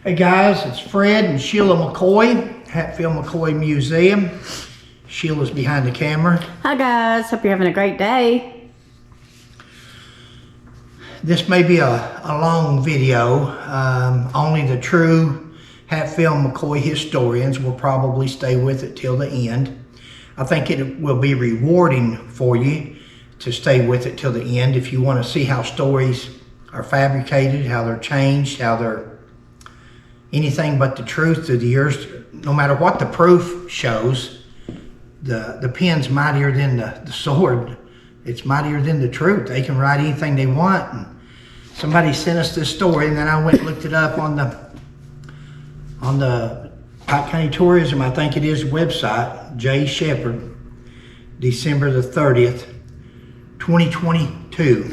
Hey guys, it's Fred and Sheila McCoy, Hatfield McCoy Museum. Sheila's behind the camera. Hi guys, hope you're having a great day. This may be a long video. Only the true Hatfield McCoy historians will probably stay with it till the end. I think it will be rewarding for you to stay with it till the end if you want to see how stories are fabricated, how they're changed, how they're anything but the truth through the years. No matter what the proof shows, the pen's mightier than the sword. It's mightier than the truth. They can write anything they want. And somebody sent us this story, and then I went and looked it up on the Pike County Tourism, I think it is, website, J. Shepherd, December the 30th, 2022.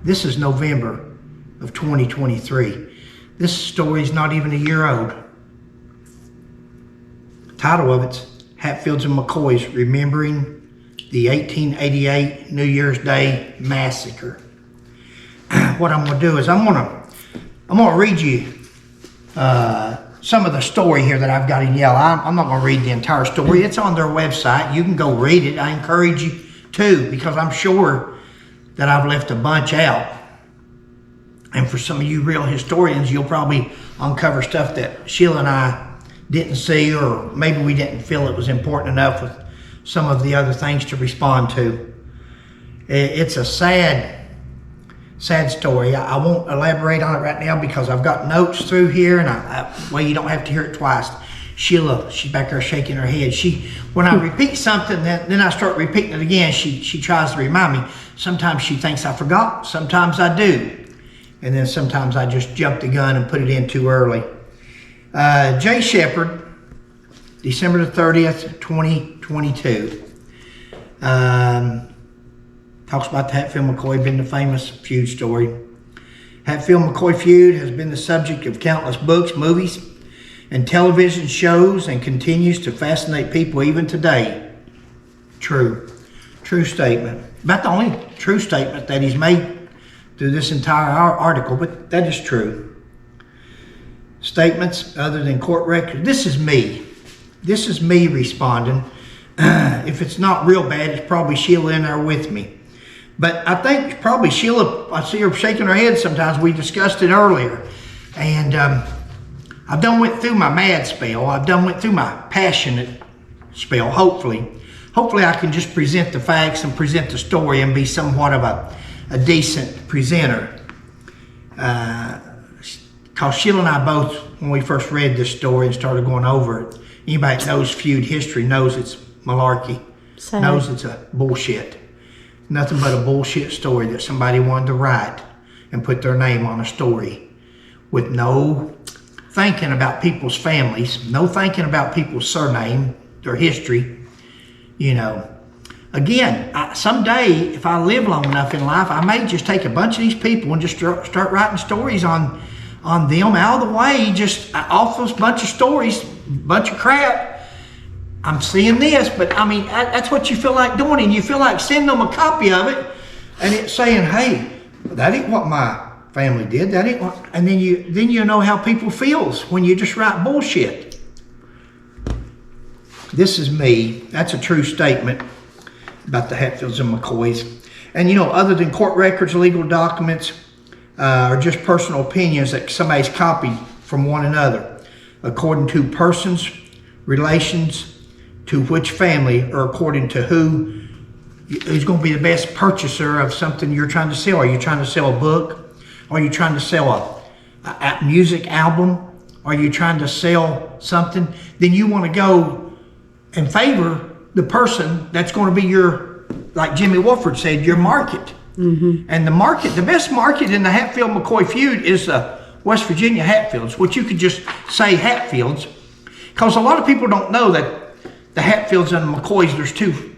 This is November of 2023. This story is not even a year old. The title of it's Hatfields and McCoys Remembering the 1888 New Year's Day Massacre. What I'm going to do is I'm going to read you some of the story here that I've got in yellow. I'm not going to read the entire story. It's on their website. You can go read it. I encourage you to, because I'm sure that I've left a bunch out. And for some of you real historians, you'll probably uncover stuff that Sheila and I didn't see, or maybe we didn't feel it was important enough with some of the other things to respond to. It's a sad story. I won't elaborate on it right now because I've got notes through here, and well, you don't have to hear it twice. Sheila, she's back there shaking her head. When I repeat something, then I start repeating it again. She tries to remind me. Sometimes she thinks I forgot. Sometimes I do. And then sometimes I just jump the gun and put it in too early. J. Shepherd, December the 30th, 2022. Talks about the Hatfield McCoy being the famous Feud story. Hatfield McCoy Feud has been the subject of countless books, movies, and television shows, and continues to fascinate people even today. True statement. About the only true statement that he's made through this entire article, but that is true. Statements other than court records. This is me responding. If it's not real bad, it's probably Sheila in there with me. But I think probably Sheila, I see her shaking her head sometimes. We discussed it earlier. And I've done went through my mad spell. I've done went through my passionate spell, hopefully. Hopefully I can just present the facts and present the story and be somewhat of a decent presenter. Because Sheila and I both, when we first read this story and started going over it, anybody that knows Feud history knows it's malarkey. Same. Knows it's a bullshit. Nothing but a bullshit story that somebody wanted to write and put their name on a story with no thinking about people's families, no thinking about people's surname, their history, you know. Again, someday, if I live long enough in life, I may just take a bunch of these people and just start writing stories on them out of the way, just off this bunch of stories, bunch of crap. I'm seeing this, but I mean, that's what you feel like doing, and you feel like sending them a copy of it, and it's saying, hey, that ain't what my family did, that ain't what, and then you know how people feels when you just write bullshit. This is me. That's a true statement about the Hatfields and McCoys. And you know, other than court records, legal documents, or just personal opinions that somebody's copied from one another, according to persons, relations, to which family, or according to who's going to be the best purchaser of something you're trying to sell. Are you trying to sell a book? Are you trying to sell a music album? Are you trying to sell something? Then you want to go and favor the person that's going to be your, like Jimmy Wolford said, your market. Mm-hmm. And the best market in the Hatfield McCoy Feud is the West Virginia Hatfields, which you could just say Hatfields, because a lot of people don't know that the Hatfields and the McCoys, there's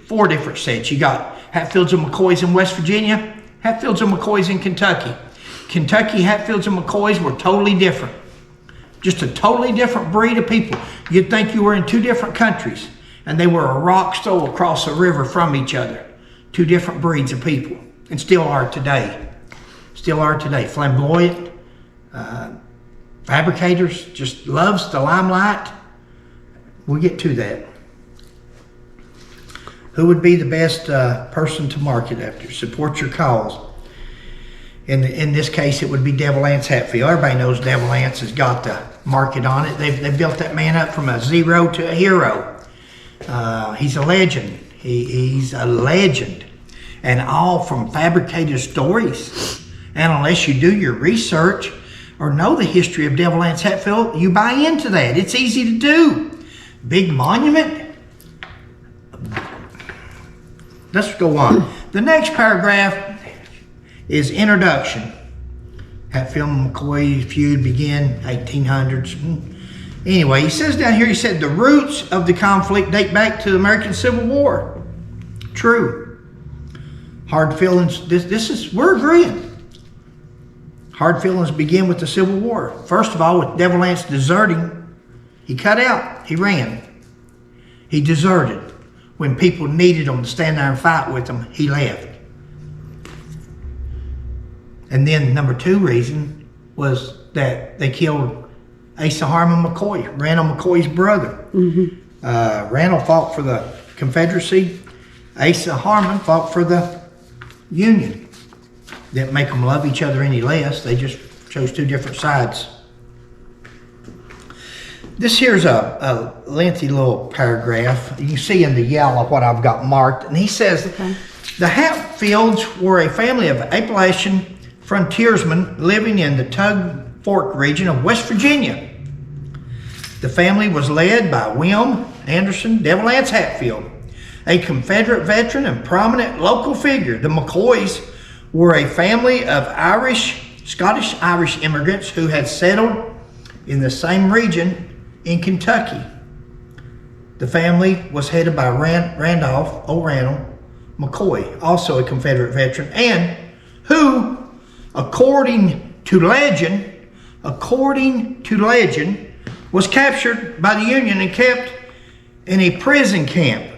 four different sets. You got Hatfields and McCoys in West Virginia, Hatfields and McCoys in Kentucky. Kentucky Hatfields and McCoys were totally different. Just a totally different breed of people. You'd think you were in two different countries, and they were a rock's throw across a river from each other. Two different breeds of people, and still are today. Still are today. Flamboyant, Fabricators just loves the limelight. We'll get to that. Who would be the best person to market after? Support your cause. In this case, it would be Devil Anse Hatfield. Everybody knows Devil Anse has got the market on it. They've built that man up from a zero to a hero. He's a legend. He's a legend. And all from fabricated stories. And unless you do your research or know the history of Devil Anse Hatfield, you buy into that. It's easy to do. Big monument. Let's go on. The next paragraph is introduction. Hatfield and McCoy feud began 1800s. Anyway, he says down here, he said the roots of the conflict date back to the American Civil War. True. Hard feelings, we're agreeing. Hard feelings begin with the Civil War. First of all, with Devil Anse deserting, he cut out, he ran. He deserted. When people needed him to stand there and fight with them, he left. And then number two reason was that they killed Asa Harmon McCoy, Randall McCoy's brother. Randall fought for the Confederacy. Asa Harmon fought for the Union. Didn't make them love each other any less. They just chose two different sides. This here's a lengthy little paragraph. You can see in the yellow what I've got marked. And he says, the Hatfields were a family of Appalachian frontiersmen living in the Tug Fork region of West Virginia. The family was led by William Anderson Devil Anse Hatfield, a Confederate veteran and prominent local figure. The McCoys were a family of Scottish-Irish immigrants who had settled in the same region in Kentucky. The family was headed by Randall McCoy, also a Confederate veteran, and who, according to legend, was captured by the Union and kept in a prison camp.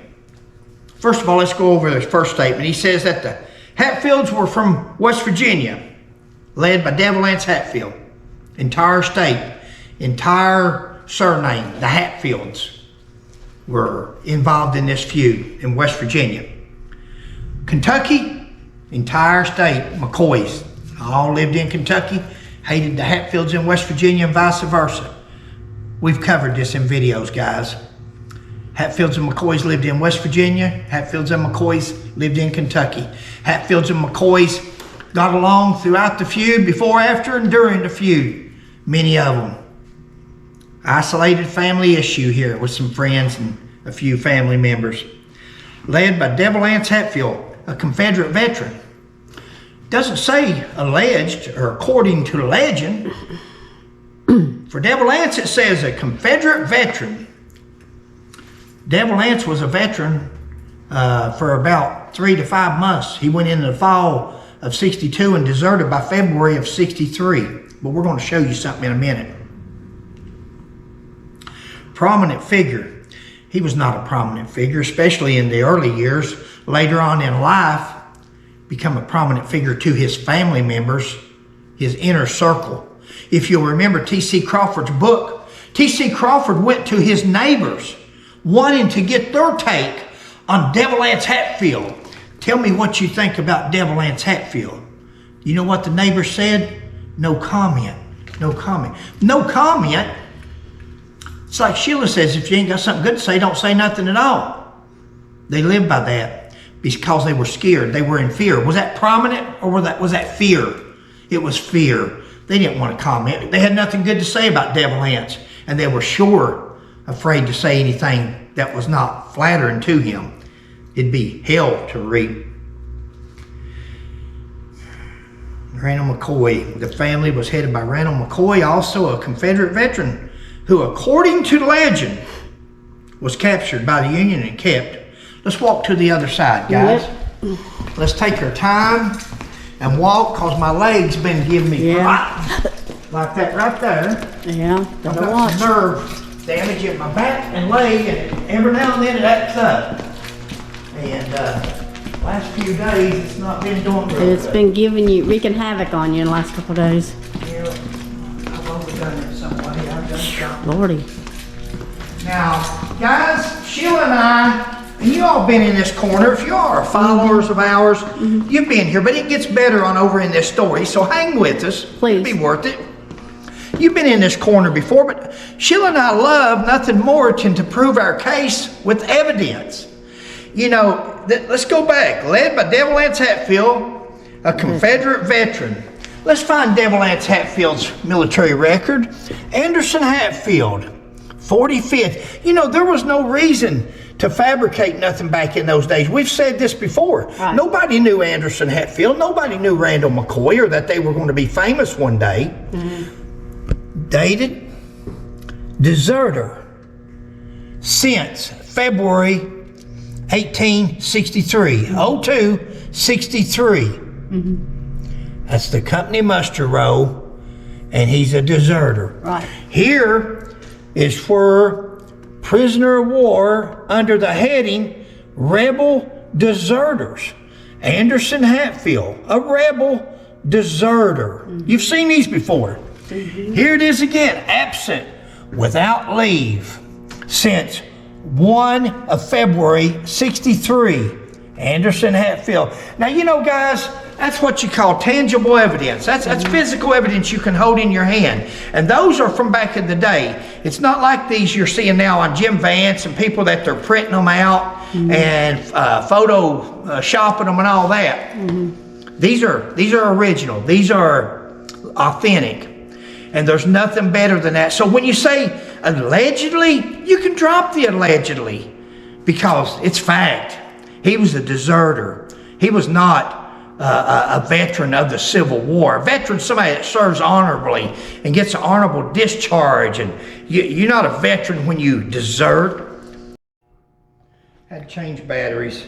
First of all, let's go over this first statement. He says that the Hatfields were from West Virginia, led by Devil Anse Hatfield. Entire state, entire surname, the Hatfields, were involved in this feud in West Virginia. Kentucky, entire state, McCoys, all lived in Kentucky, hated the Hatfields in West Virginia and vice versa. We've covered this in videos, guys. Hatfields and McCoys lived in West Virginia. Hatfields and McCoys lived in Kentucky. Hatfields and McCoys got along throughout the feud, before, after, and during the feud. Many of them. Isolated family issue here with some friends and a few family members. Led by Devil Anse Hatfield, a Confederate veteran. Doesn't say alleged or according to legend. For Devil Anse, it says a Confederate veteran. Devil Anse was a veteran for about 3 to 5 months. He went in the fall of 62 and deserted by February of 63. But we're going to show you something in a minute. Prominent figure. He was not a prominent figure, especially in the early years. Later on in life, become a prominent figure to his family members, his inner circle. If you'll remember T.C. Crawford's book, T.C. Crawford went to his neighbors wanting to get their take on Devil Anse Hatfield. Tell me what you think about Devil Anse Hatfield. You know what the neighbor said? No comment. No comment. No comment? It's like Sheila says, if you ain't got something good to say, don't say nothing at all. They lived by that because they were scared. They were in fear. Was that prominent or was that fear? It was fear. They didn't want to comment. They had nothing good to say about Devil Anse, and they were sure afraid to say anything that was not flattering to him. It'd be hell to read. Randall McCoy. The family was headed by Randall McCoy, also a Confederate veteran, who, according to legend, was captured by the Union and kept. Let's walk to the other side, guys. Yep. Let's take our time and walk, because my leg's been giving me like that right there. Yeah, I've got some nerve damage in my back and leg, and every now and then it acts up. And last few days, it's not been doing real It's been wreaking havoc on you in the last couple of days. Yeah, I'm over done it some way. I've done something. Lordy. Now, guys, Sheila and I, and you all been in this corner. If you are followers of ours, you've been here, but it gets better on over in this story, so hang with us. Please. It'll be worth it. You've been in this corner before, but Sheila and I love nothing more than to prove our case with evidence. You know, let's go back. Led by Devil Anse Hatfield, a Confederate veteran. Let's find Devil Anse Hatfield's military record. Anderson Hatfield, 45th. You know, there was no reason to fabricate nothing back in those days. We've said this before. Right. Nobody knew Anderson Hatfield. Nobody knew Randall McCoy or that they were going to be famous one day. Dated deserter since February 1863. 02-63. That's the company muster roll, and he's a deserter. Right. Here is for prisoner of war under the heading Rebel Deserters. Anderson Hatfield, a rebel deserter. You've seen these before. Here it is again, absent without leave since 1 of February 63. Anderson Hatfield. Now, you know, guys, that's what you call tangible evidence. That's physical evidence you can hold in your hand. And those are from back in the day. It's not like these you're seeing now on Jim Vance and people that they're printing them out and photo shopping them and all that. These are original. These are authentic. And there's nothing better than that. So when you say allegedly, you can drop the allegedly because it's fact. He was a deserter. He was not a veteran of the Civil War. A veteran, somebody that serves honorably and gets an honorable discharge. And you're not a veteran when you desert. Had to change batteries.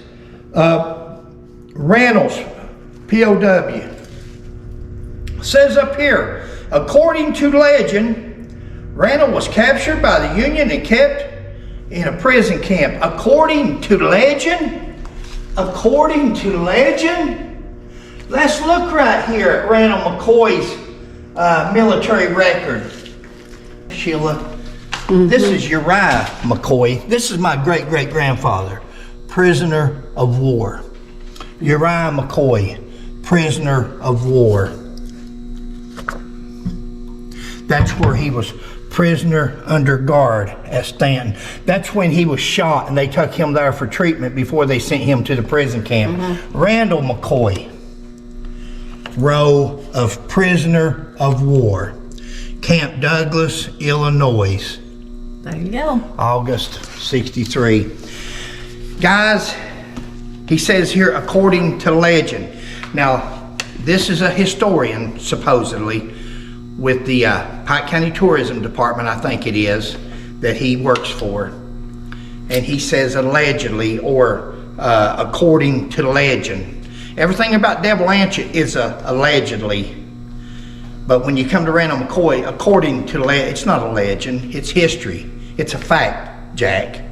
Reynolds, POW. Says up here, according to legend, Randall was captured by the Union and kept in a prison camp. According to legend? According to legend? Let's look right here at Randall McCoy's military record. Sheila, this is Uriah McCoy. This is my great-great-grandfather, prisoner of war. Uriah McCoy, prisoner of war. That's where he was prisoner under guard at Stanton. That's when he was shot and they took him there for treatment before they sent him to the prison camp. Randall McCoy, row of prisoner of war, Camp Douglas, Illinois. There you go. August 63. Guys, he says here, according to legend. Now, this is a historian, supposedly, with the Pike County Tourism Department, I think it is, that he works for. And he says allegedly, or according to legend. Everything about Devil Anse is allegedly. But when you come to Randall McCoy, according to it's not a legend, it's history. It's a fact, Jack.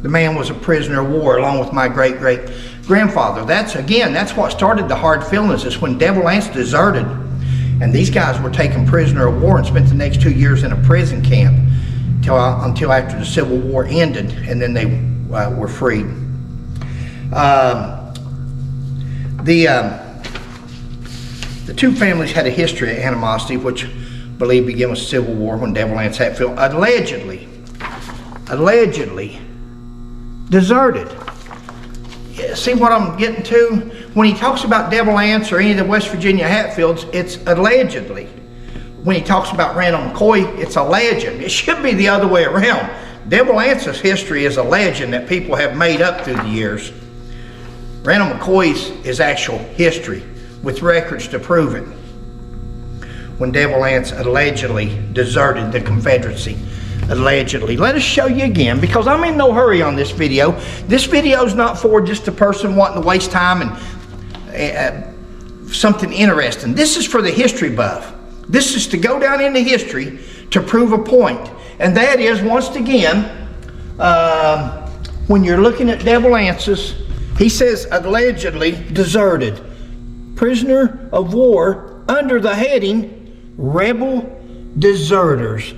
The man was a prisoner of war along with my great-great-grandfather. That's what started the hard feelings, is when Devil Anse deserted. And these guys were taken prisoner of war and spent the next 2 years in a prison camp until after the Civil War ended, and then they were freed. The two families had a history of animosity, which believed began with Civil War when Devil Anse Hatfield allegedly deserted. See what I'm getting to? When he talks about Devil Anse or any of the West Virginia Hatfields, it's allegedly. When he talks about Randall McCoy, it's a legend. It should be the other way around. Devil Anse's history is a legend that people have made up through the years. Randall McCoy's is actual history with records to prove it. When Devil Anse allegedly deserted the Confederacy. Allegedly. Let us show you again, because I'm in no hurry on this video. This video is not for just a person wanting to waste time and something interesting. This is for the history buff. This is to go down into history to prove a point. And that is, once again, when you're looking at Devil Anse's, he says allegedly deserted. Prisoner of war under the heading Rebel deserters,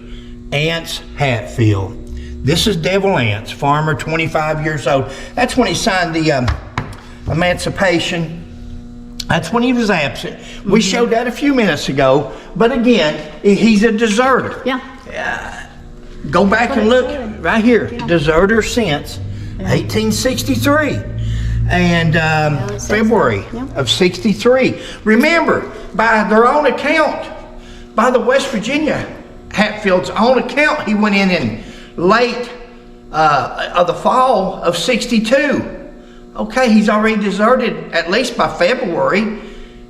Ance Hatfield. This is Devil Ance, farmer, 25 years old. That's when he signed the emancipation. That's when he was absent. We showed that a few minutes ago, but again, he's a deserter. Yeah. Go back and look right here. Yeah. Deserter since 1863 and February of 63. Remember, by their own account, by the West Virginia Hatfield's own account, he went in late of the fall of 62. Okay, he's already deserted at least by February.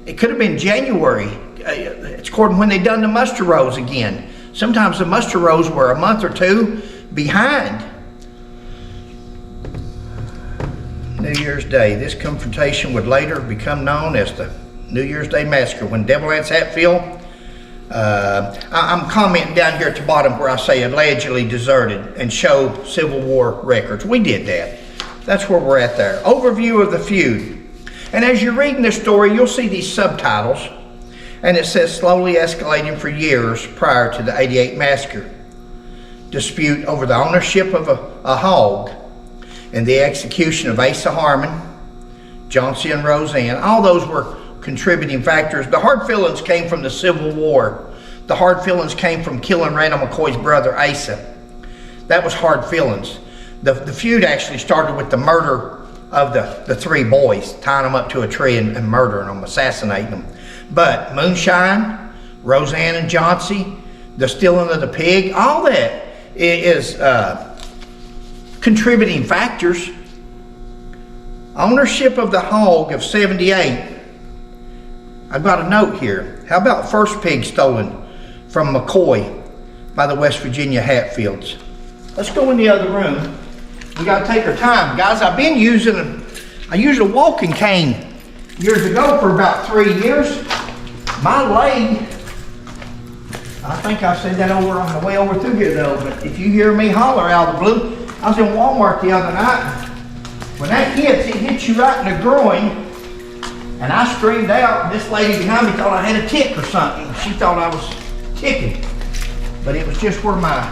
It could have been January. It's according to when they done the muster rolls again. Sometimes the muster rolls were a month or two behind. New Year's Day. This confrontation would later become known as the New Year's Day Massacre, when Devil Ance Hatfield, I'm commenting down here at the bottom where I say allegedly deserted and show Civil War records. We did that. That's where we're at there. Overview of the feud. And as you're reading this story, you'll see these subtitles, and it says slowly escalating for years prior to the 88 massacre. Dispute over the ownership of a hog and the execution of Asa Harmon, Johnsy and Roseanne. All those were contributing factors. The hard feelings came from the Civil War. The hard feelings came from killing Randall McCoy's brother Asa. That was hard feelings. The feud actually started with the murder of the three boys, tying them up to a tree and murdering them, assassinating them. But Moonshine, Roseanne and Johnsy, the stealing of the pig, all that is contributing factors. Ownership of the hog of 78. I've got a note here. How about first pig stolen from McCoy by the West Virginia Hatfields? Let's go in the other room. We got to take our time. Guys, I used a walking cane years ago for about 3 years. My leg, I think I said that over on the way over through here though, but if you hear me holler out of the blue, I was in Walmart the other night. When that hits, it hits you right in the groin, and I screamed out, and this lady behind me thought I had a tick or something. She thought I was ticking, but it was just where my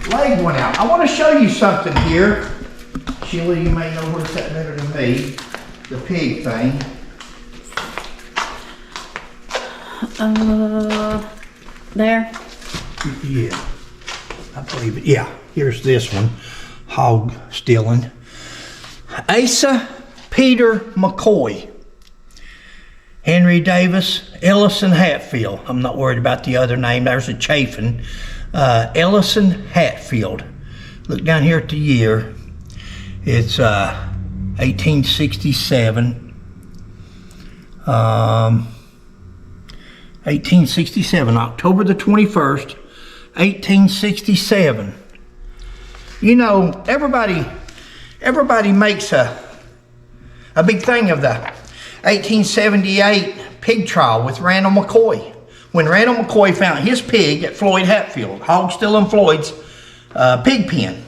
leg went out. I want to show you something here. Sheila, you may know where it's at better than me. The pig thing. There. Yeah, I believe it. Yeah, here's this one. Hog stealing. Asa Peter McCoy. Henry Davis Ellison Hatfield. I'm not worried about the other name. There's a Chafin. Ellison Hatfield. Look down here at the year. It's 1867. 1867, October the 21st, 1867. You know, everybody makes a big thing of the 1878 pig trial with Randall McCoy. When Randall McCoy found his pig at Floyd Hatfield, hog still in Floyd's pig pen.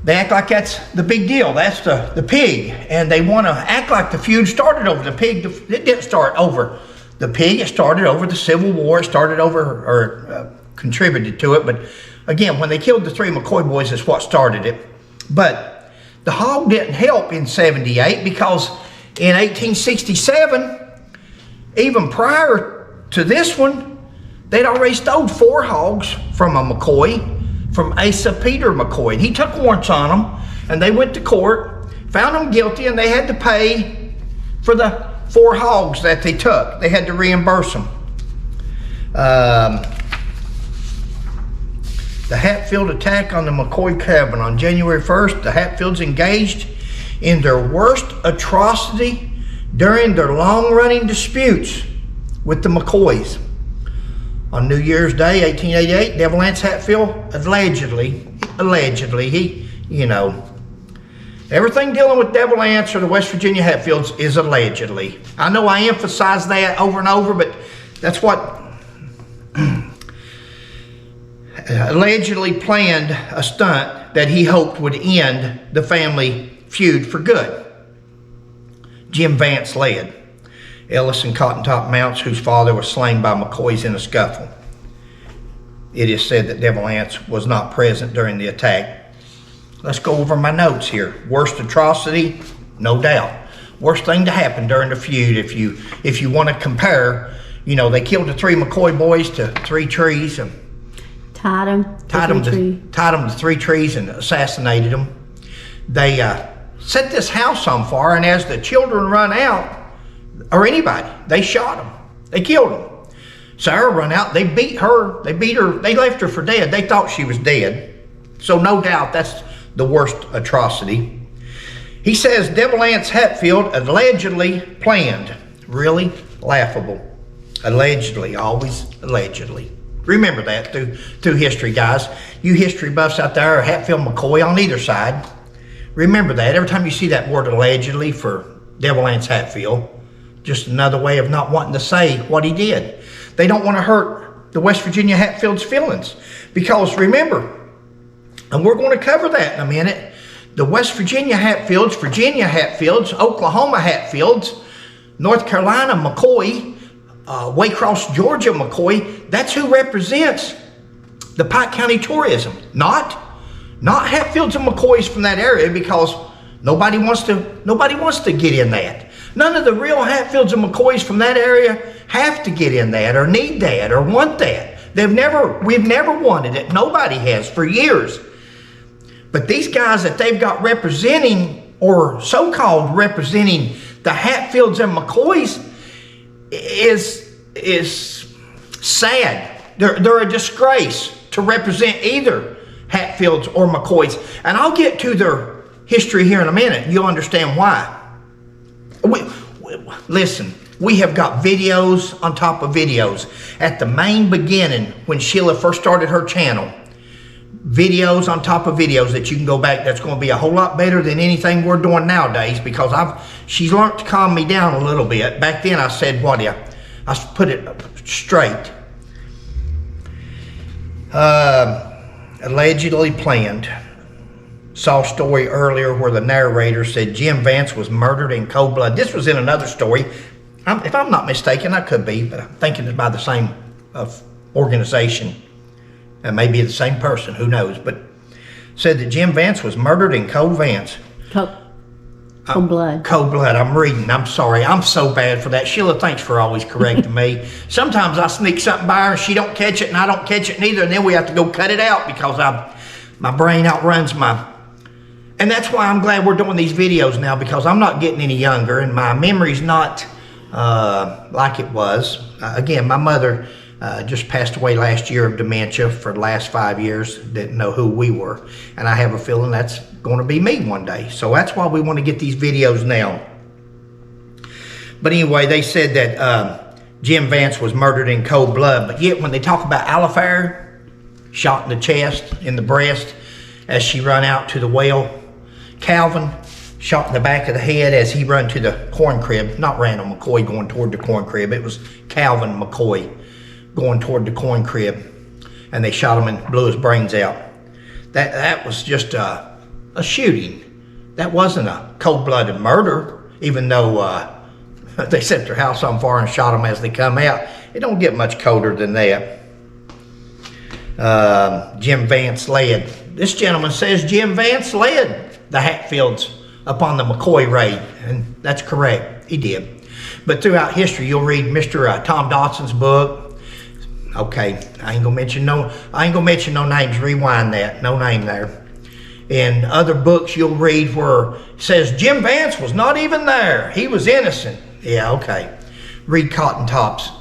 They act like that's the big deal. That's the pig. And they want to act like the feud started over the pig. It didn't start over the pig. It started over the Civil War. It started over, or contributed to it. But again, when they killed the three McCoy boys, is what started it. But the hog didn't help in 78 because in 1867, even prior to this one, they'd already stole 4 hogs from a McCoy, from Asa Peter McCoy. And he took warrants on them, and they went to court, found them guilty, and they had to pay for the 4 hogs that they took. They had to reimburse them. The Hatfield attack on the McCoy cabin on January 1st, the Hatfields engaged in their worst atrocity during their long-running disputes with the McCoys. On New Year's Day, 1888, Devil Ance Hatfield allegedly, he, you know, everything dealing with Devil Ance or the West Virginia Hatfields is allegedly. I know I emphasize that over and over, but that's what allegedly planned a stunt that he hoped would end the family feud for good. Jim Vance led. Ellis and Cotton Top Mounts, whose father was slain by McCoys in a scuffle. it is said that Devil Anse was not present during the attack. Let's go over my notes here. Worst atrocity, no doubt. Worst thing to happen during the feud, if you want to compare, you know, they killed the 3 McCoy boys to 3 trees and Tied them to 3 trees and assassinated them. They set this house on fire, and as the children run out, or anybody, they shot them. They killed them. Sarah run out, they beat her, they left her for dead. They thought she was dead. So no doubt that's the worst atrocity. He says Devil Anse Hatfield allegedly planned. Really laughable. Allegedly, always allegedly. Remember that through history, guys. You history buffs out there, Hatfield, McCoy on either side. Remember that. Every time you see that word allegedly for Devil Anse Hatfield, just another way of not wanting to say what he did. They don't want to hurt the West Virginia Hatfield's feelings. Because remember, and we're going to cover that in a minute, the West Virginia Hatfields, Virginia Hatfields, Oklahoma Hatfields, North Carolina McCoy, Waycross, Georgia McCoy, that's who represents the Pike County tourism. Not Hatfields and McCoys from that area, because nobody wants to get in that. None of the real Hatfields and McCoys from that area have to get in that or need that or want that. We've never wanted it. Nobody has for years. But these guys that they've got representing, or so-called representing, the Hatfields and McCoys is sad. They're a disgrace to represent either Hatfields or McCoys. And I'll get to their history here in a minute. You'll understand why. Listen, we have got videos on top of videos. At the main beginning, when Sheila first started her channel, videos on top of videos that you can go back. That's going to be a whole lot better than anything we're doing nowadays, because she's learned to calm me down a little bit. Back then I said, I put it straight. Allegedly planned. Saw a story earlier where the narrator said Jim Vance was murdered in cold blood. This was in another story. If I'm not mistaken, I could be, but I'm thinking it's by the same organization. And maybe the same person, who knows, but said that Jim Vance was murdered in cold blood. Cold blood. I'm reading. I'm sorry. I'm so bad for that. Sheila, thanks for always correcting me. Sometimes I sneak something by her and she don't catch it and I don't catch it neither, and then we have to go cut it out because my brain outruns my... And that's why I'm glad we're doing these videos now, because I'm not getting any younger and my memory's not like it was. Again, my mother... just passed away last year of dementia. For the last 5 years, didn't know who we were, and I have a feeling that's going to be me one day. So that's why we want to get these videos now. But anyway, they said that Jim Vance was murdered in cold blood, but yet when they talk about Alifair, shot in the chest, in the breast, as she run out to the well, Calvin shot in the back of the head as he run to the corn crib. Not Randall McCoy going toward the corn crib, it was Calvin McCoy going toward the corn crib, and they shot him and blew his brains out. That was just a shooting. That wasn't a cold-blooded murder, even though they set their house on fire and shot them as they come out. It don't get much colder than that. Jim Vance led. This gentleman says Jim Vance led the Hatfields upon the McCoy raid, and that's correct. He did. But throughout history, you'll read Mr. Tom Dotson's book. Okay, I ain't gonna mention no names. Rewind that. No name there. In other books you'll read where it says Jim Vance was not even there. He was innocent. Yeah, okay. Read Cotton Top's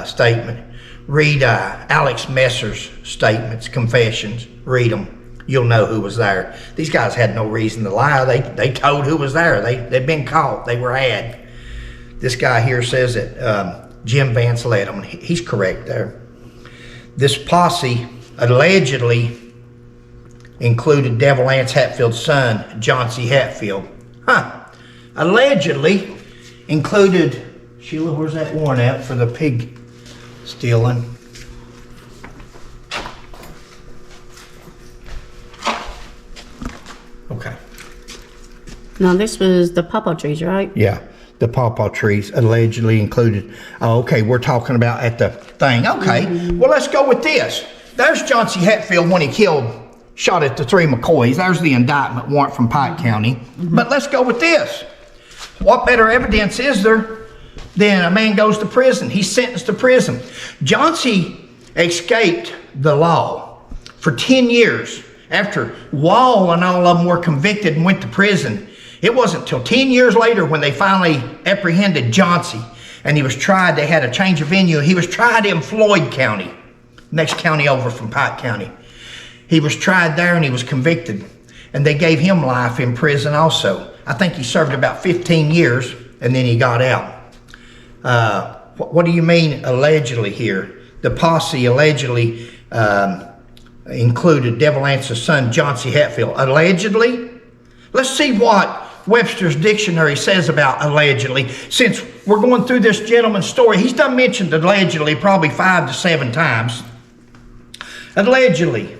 statement. Read Alex Messer's statements, confessions. Read them. You'll know who was there. These guys had no reason to lie. They told who was there. They'd been caught. They were had. This guy here says that Jim Vance led them. He's correct there. This posse allegedly included Devil Anse Hatfield's son, John C. Hatfield. Allegedly included... Sheila, where's that warrant out for the pig stealing? Okay. No, this was the pawpaw trees, right? Yeah. The pawpaw trees allegedly included. Oh, okay, we're talking about at the thing. Okay, well, let's go with this. there's John C. Hatfield when he shot at the 3 McCoys. There's the indictment warrant from Pike County. But let's go with this. What better evidence is there than a man goes to prison? He's sentenced to prison. John C. escaped the law for 10 years after Wall and all of them were convicted and went to prison. It wasn't till 10 years later when they finally apprehended Johnsey and he was tried. They had a change of venue. He was tried in Floyd County, next county over from Pike County. He was tried there and he was convicted, and they gave him life in prison also. I think he served about 15 years and then he got out. What do you mean allegedly here? The posse allegedly included Devil Ance's son, John C. Hatfield. Allegedly? Let's see what Webster's dictionary says about allegedly. Since we're going through this gentleman's story, he's done mentioned allegedly probably 5 to 7 times. Allegedly,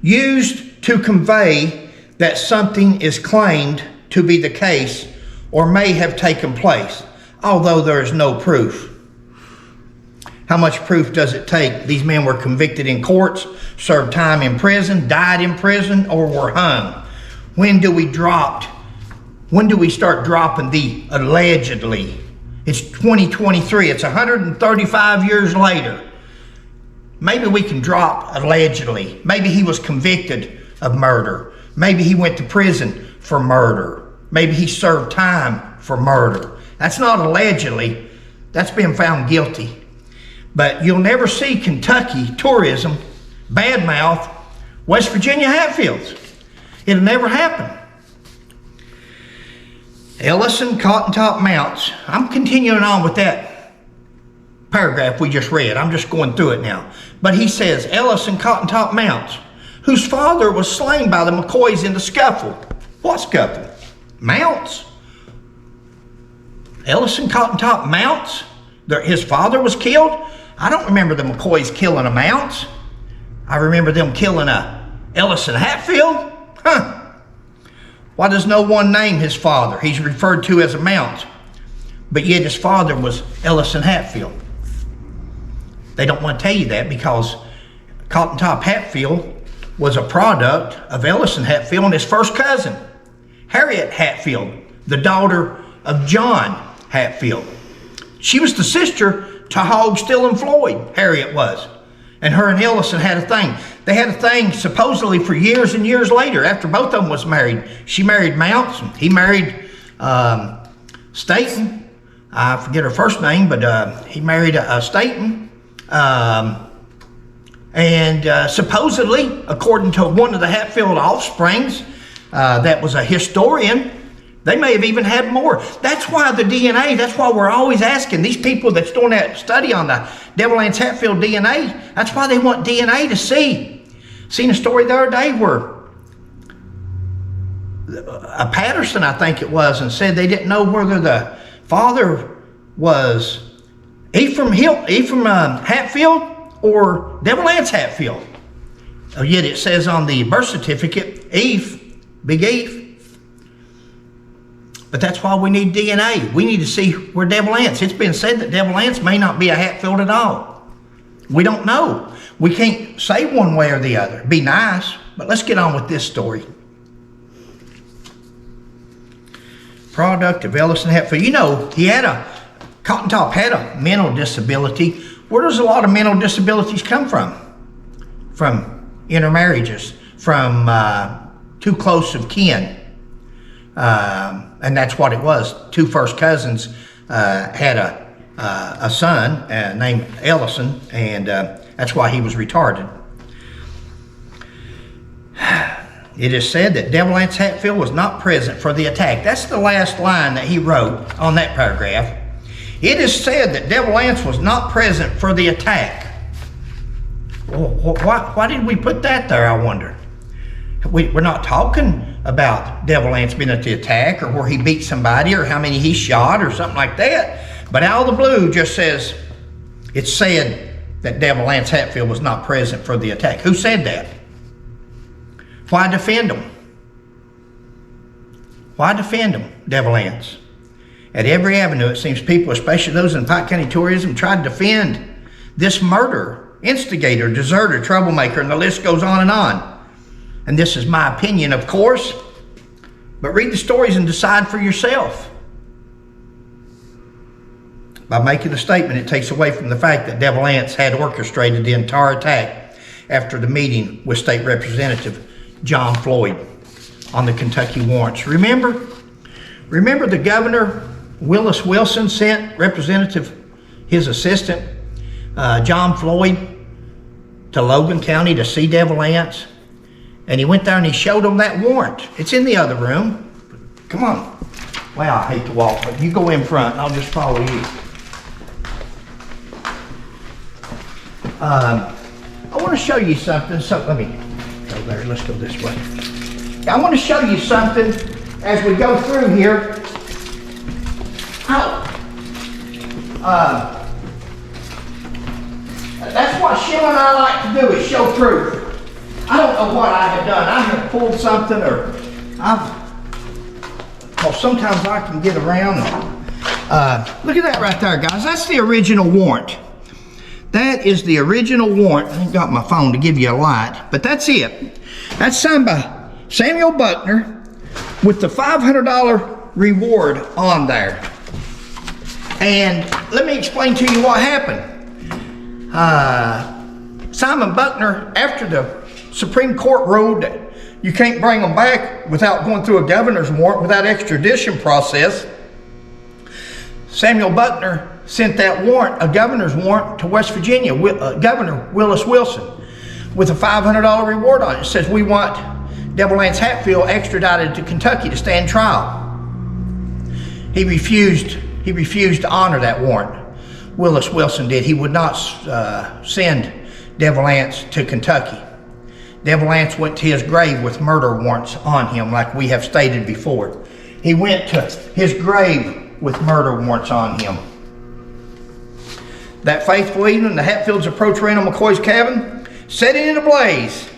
used to convey that something is claimed to be the case or may have taken place, although there is no proof. How much proof does it take? These men were convicted in courts, served time in prison, died in prison, or were hung. When do we start dropping the allegedly? It's 2023. It's 135 years later. Maybe we can drop allegedly. Maybe he was convicted of murder. Maybe he went to prison for murder. Maybe he served time for murder. That's not allegedly. That's been found guilty. But you'll never see Kentucky tourism badmouth West Virginia Hatfields. It'll never happen. Ellison Cotton Top Mounts. I'm continuing on with that paragraph we just read. I'm just going through it now. But he says, Ellison Cotton Top Mounts, whose father was slain by the McCoys in the scuffle. What scuffle? Mounts. Ellison Cotton Top Mounts? His father was killed? I don't remember the McCoys killing a Mounts. I remember them killing a Ellison Hatfield. Why does no one name his father? He's referred to as a Mount, but yet his father was Ellison Hatfield. They don't want to tell you that because Cotton Top Hatfield was a product of Ellison Hatfield and his first cousin, Harriet Hatfield, the daughter of John Hatfield. She was the sister to Hogg, Still, and Floyd, Harriet was. And her and Ellison had a thing. They had a thing supposedly for years and years later after both of them was married. She married Mounts. He married Staten. I forget her first name, but he married Staten. And supposedly, according to one of the Hatfield offsprings, that was a historian, they may have even had more. That's why the DNA, that's why we're always asking these people that's doing that study on the Devil Anse Hatfield DNA, that's why they want DNA to see. Seen a story the other day where a Patterson, I think it was, and said they didn't know whether the father was Ephraim Hatfield or Devil Anse Hatfield. Yet it says on the birth certificate, Big Eve. But that's why we need DNA. We need to see where Devil Anse. It's been said that Devil Anse may not be a Hatfield at all. We don't know. We can't say one way or the other. Be nice, but let's get on with this story. Product of Ellison Hatfield. You know, Cotton Top had a mental disability. Where does a lot of mental disabilities come from? From intermarriages, from too close of kin. And that's what it was. 2 first cousins had a son named Ellison, and that's why he was retarded. It is said that Devil Anse Hatfield was not present for the attack. That's the last line that he wrote on that paragraph. It is said that Devil Anse was not present for the attack. Well, why did we put that there, I wonder? We're not talking about Devil Anse being at the attack or where he beat somebody or how many he shot or something like that. But out of the blue just says, it's said that Devil Anse Hatfield was not present for the attack. Who said that? Why defend him? Why defend him, Devil Anse? At every avenue, it seems people, especially those in Pike County tourism, tried to defend this murder instigator, deserter, troublemaker, and the list goes on and on. And this is my opinion, of course, but read the stories and decide for yourself. By making the statement, it takes away from the fact that Devil Anse had orchestrated the entire attack after the meeting with State Representative John Floyd on the Kentucky warrants. Remember the governor, Willis Wilson, sent his assistant, John Floyd, to Logan County to see Devil Anse? And he went there and he showed them that warrant. It's in the other room. Come on. Well, I hate to walk, but you go in front and I'll just follow you. I want to show you something. So let me go there. Let's go this way. I want to show you something as we go through here. That's what Sheila and I like to do, is show proof. I don't know what I have done. I have pulled something, or well, sometimes I can get around. Look at that right there, guys. That's the original warrant. That is the original warrant. I ain't got my phone to give you a light, but that's it. That's signed by Samuel Buckner with the $500 reward on there. And let me explain to you what happened. Simon Buckner, after the Supreme Court ruled that you can't bring them back without going through a governor's warrant, without extradition process, Samuel Buckner sent that warrant, a governor's warrant, to West Virginia, Governor Willis Wilson, with a $500 reward on it. It says, we want Devil Anse Hatfield extradited to Kentucky to stand trial. He refused to honor that warrant. Willis Wilson did. He would not send Devil Anse to Kentucky. Devil Anse went to his grave with murder warrants on him, like we have stated before. He went to his grave with murder warrants on him. That faithful evening, the Hatfields approached Randall McCoy's cabin, setting it ablaze,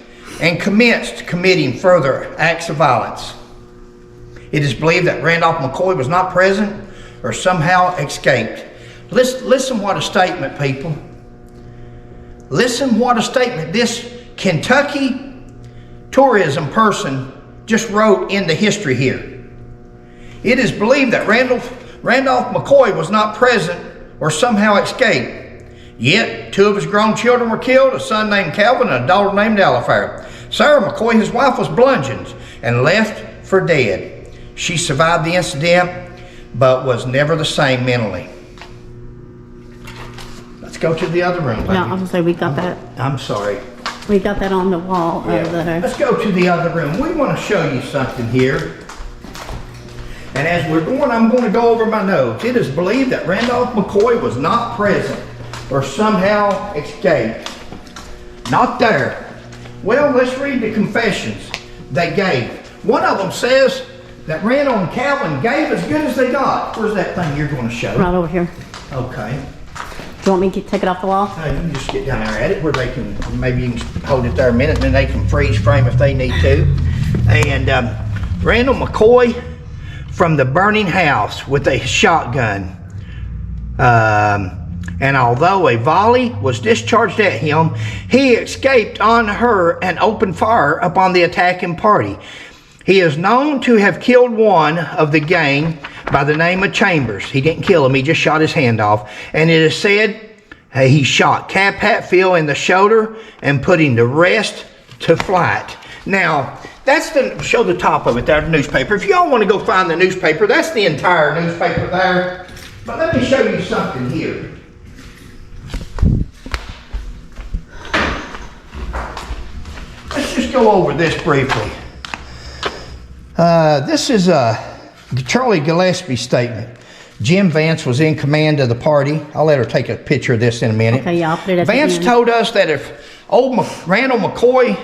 and commenced committing further acts of violence. It is believed that Randolph McCoy was not present or somehow escaped. Listen what a statement, people. Listen what a statement this Kentucky tourism person just wrote in the history here. It is believed that Randolph McCoy was not present or somehow escaped. Yet, 2 of his grown children were killed, a son named Calvin and a daughter named Alifair. Sarah McCoy, his wife, was bludgeoned and left for dead. She survived the incident, but was never the same mentally. Let's go to the other room, baby. Yeah, I was gonna say we got that. I'm sorry. We got that on the wall over there. Let's go to the other room. We want to show you something here. And as we're going, I'm going to go over my notes. It is believed that Randolph McCoy was not present or somehow escaped. Not there. Well, let's read the confessions they gave. One of them says that Randall and Calvin gave as good as they got. Where's that thing you're going to show? Right over here. Okay. Do you want me to take it off the wall? You can just get down there at it where they can, maybe you can hold it there a minute and then they can freeze frame if they need to. And Randall McCoy from the burning house with a shotgun. And although a volley was discharged at him, he escaped on her and opened fire upon the attacking party. He is known to have killed one of the gang by the name of Chambers. He didn't kill him, he just shot his hand off. And it is said he shot Cap Hatfield in the shoulder and putting the rest to flight. Now, that's show the top of it there, the newspaper. If y'all want to go find the newspaper, that's the entire newspaper there. But let me show you something here. Let's just go over this briefly. This is Charlie Gillespie's statement. Jim Vance was in command of the party. I'll let her take a picture of this in a minute. Okay, yeah, I'll put it at Vance the end. told us that if Randall McCoy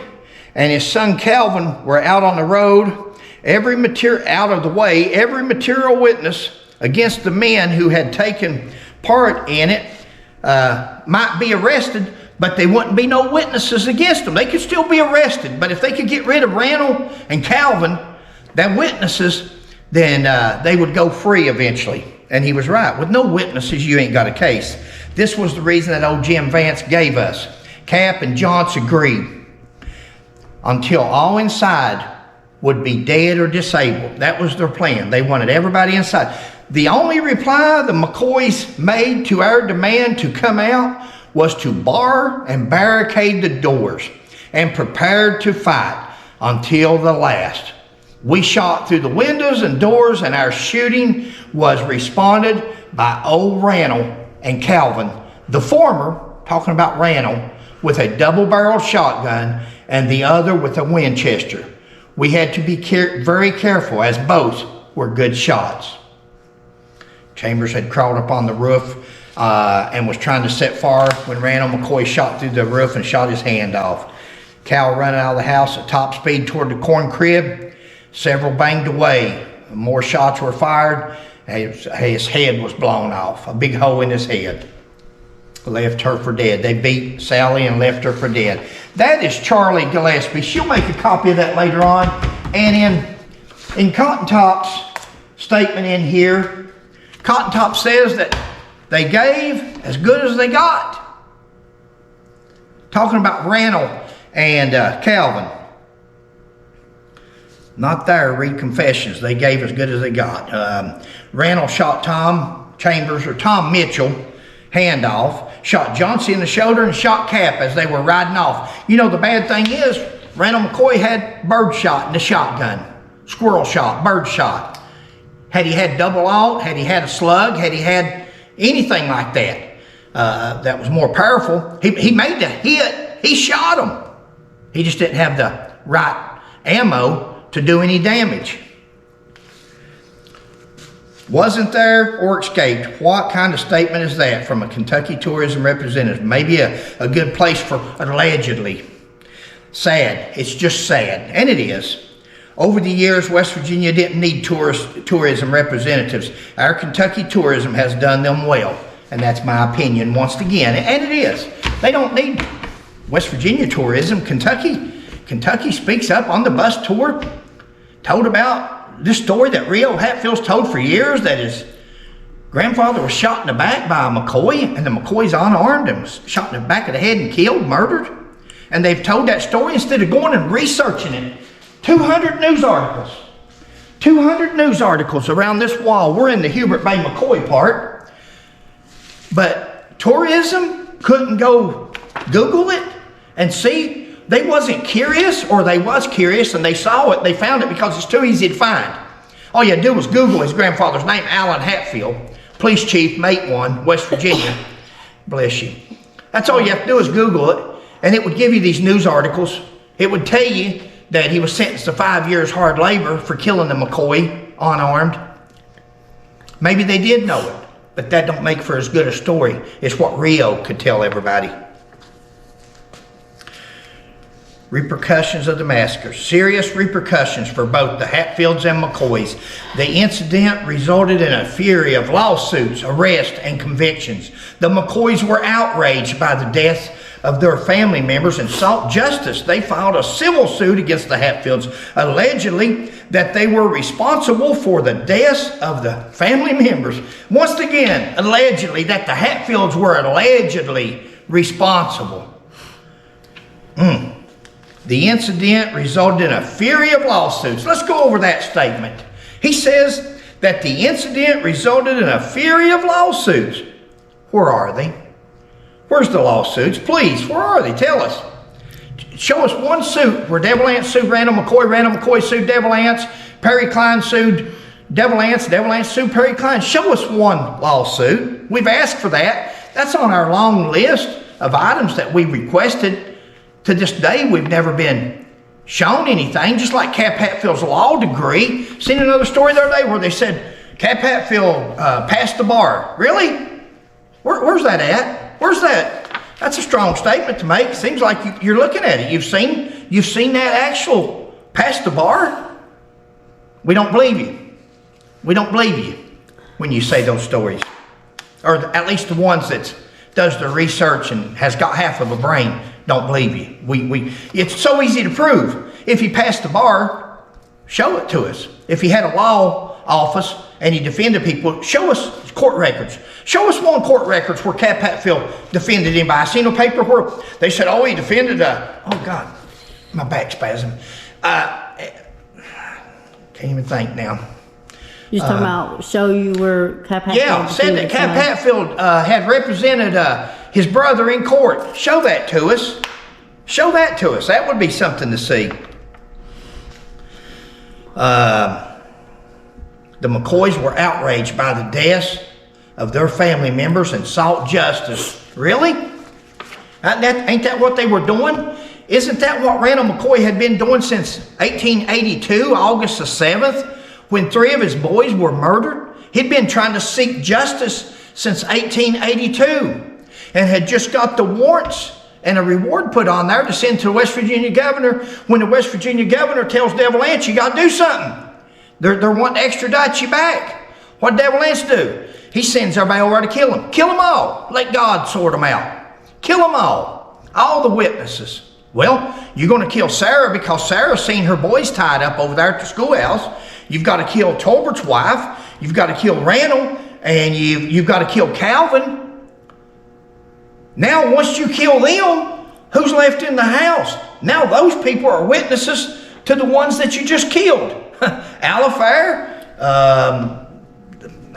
and his son Calvin were out on the road, every material witness against the men who had taken part in it might be arrested, but there wouldn't be no witnesses against them. They could still be arrested, but if they could get rid of Randall and Calvin, them witnesses, then they would go free eventually. And he was right. With no witnesses, you ain't got a case. This was the reason that old Jim Vance gave us. Cap and Johnson agreed until all inside would be dead or disabled. That was their plan. They wanted everybody inside. The only reply the McCoys made to our demand to come out was to bar and barricade the doors and prepared to fight until the last. We shot through the windows and doors, and our shooting was responded by old Randall and Calvin, the former, talking about Randall, with a double-barreled shotgun and the other with a Winchester. We had to be very careful as both were good shots. Chambers had crawled up on the roof and was trying to set fire when Randall McCoy shot through the roof and shot his hand off. Cal running out of the house at top speed toward the corn crib. Several banged away. More shots were fired. His head was blown off. A big hole in his head. Left her for dead. They beat Sally and left her for dead. That is Charlie Gillespie. She'll make a copy of that later on. And in Cotton Top's statement in here, Cotton Top says that they gave as good as they got. Talking about Randall and Calvin. Not there, read Confessions. They gave as good as they got. Randall shot Tom Chambers, or Tom Mitchell, hand off. Shot Johnson in the shoulder and shot Cap as they were riding off. You know, the bad thing is, Randall McCoy had bird shot in the shotgun. Squirrel shot, bird shot. Had he had double alt, had he had a slug, had he had anything like that, that was more powerful, he made the hit. He shot him. He just didn't have the right ammo to do any damage. Wasn't there or escaped. What kind of statement is that from a Kentucky tourism representative? Maybe a good place for allegedly. Sad. It's just sad. And it is. Over the years, West Virginia didn't need tourism representatives. Our Kentucky tourism has done them well. And that's my opinion once again. And it is. They don't need West Virginia tourism. Kentucky speaks up on the bus tour. Told about this story that Rio Hatfield's told for years, that his grandfather was shot in the back by a McCoy, and the McCoy's unarmed and was shot in the back of the head and killed, murdered. And they've told that story instead of going and researching it. 200 news articles. 200 news articles around this wall. We're in the Hubert Bay McCoy part. But tourism couldn't go Google it and see. They wasn't curious, or they was curious and they saw it, they found it because it's too easy to find. All you had to do was Google his grandfather's name, Allen Hatfield, police chief, mate 1, West Virginia. Bless you. That's all you have to do is Google it, and it would give you these news articles. It would tell you that he was sentenced to 5 years hard labor for killing the McCoy unarmed. Maybe they did know it, but that don't make for as good a story as what Rio could tell everybody. Repercussions of the massacre. Serious repercussions for both the Hatfields and McCoys. The incident resulted in a fury of lawsuits, arrests, and convictions. The McCoys were outraged by the deaths of their family members and sought justice. They filed a civil suit against the Hatfields, allegedly that they were responsible for the deaths of the family members. Once again, allegedly, that the Hatfields were allegedly responsible. The incident resulted in a fury of lawsuits. Let's go over that statement. He says that the incident resulted in a fury of lawsuits. Where are they? Where's the lawsuits? Please, where are they? Tell us. Show us one suit where Devil Anse sued Randall McCoy sued Devil Anse, Perry Klein sued Devil Anse sued Perry Klein. Show us one lawsuit. We've asked for that. That's on our long list of items that we requested. To this day, we've never been shown anything, just like Cap Hatfield's law degree. Seen another story the other day where they said Cap Hatfield passed the bar. Really? Where's that at? Where's that? That's a strong statement to make. Seems like you're looking at it. You've seen that actual pass the bar? We don't believe you. We don't believe you when you say those stories. Or at least the ones that does the research and has got half of a brain. Don't believe you. It's so easy to prove. If he passed the bar, show it to us. If he had a law office and he defended people. Show us court records. Show us one court records where Cap Hatfield defended anybody. I seen a paper where they said, oh, he defended, oh God, my back spasm. Can't even think now. You're talking about show you where Cap Hatfield. Yeah, said that Cap Hatfield had represented his brother in court. Show that to us. Show that to us. That would be something to see. The McCoys were outraged by the deaths of their family members and sought justice. Really? Ain't that what they were doing? Isn't that what Randall McCoy had been doing since 1882, August the 7th, when 3 of his boys were murdered? He'd been trying to seek justice since 1882 and had just got the warrants and a reward put on there to send to the West Virginia governor. When the West Virginia governor tells Devil Anse, you got to do something. They're wanting to extradite you back. What Devil Anse do? He sends everybody over to kill them. Kill them all. Let God sort them out. Kill them all the witnesses. Well, you're going to kill Sarah because Sarah's seen her boys tied up over there at the schoolhouse. You've got to kill Tolbert's wife. You've got to kill Randall. And you've got to kill Calvin. Now, once you kill them, who's left in the house? Now, those people are witnesses to the ones that you just killed. Alifair.